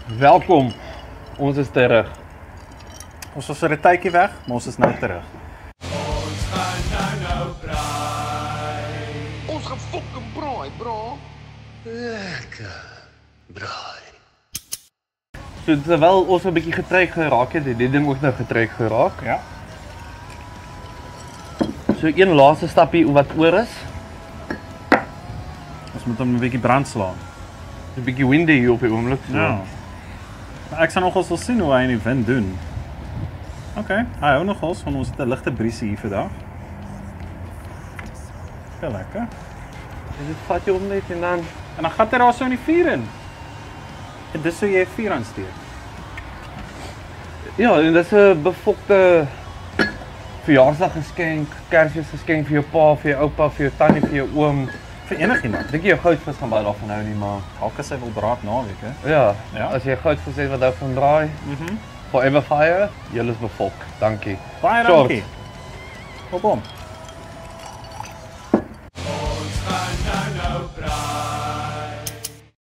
Welkom, ons is terug. Ons was vir 'n tydjie weg, maar ons is nou terug. Ons gaan nou braai. Ons gaan fucking braai, bro. Lekker braai. So terwyl ons 'n bietjie getreig geraak het die ding ook nou getreig geraak. Ja. So een laaste stapie wat oor is. Ons moet hom 'n bietjie brand slaan. 'n Bietjie windy hier op die oomblik. So. Ja. Maar ek sal nogals wil sien hoe hy in die wind doen. Okay, hy hou nogals van ons het 'n ligte briesie hier vandag. Baie lekker. En dit vat jy om net en dan gaan hy daar so in die vuur in. En dis hoe jy 'n vuur aansteek. Ja, en dis 'n befokte verjaarsdaggeskenk, Kersfeesgeskenk vir jou pa, vir jou oupa, vir jou tannie, vir jou oom. Vir enigiemand. Dink jy jou goudvis gaan baie daarvan hou nie, maar Dalk as hy wil braad naweek, hè. ja, Ja. as jy goudvis het wat daarvan draai, Forever Fire, julle is befok. Dankie. Baie Short. dankie. Kom.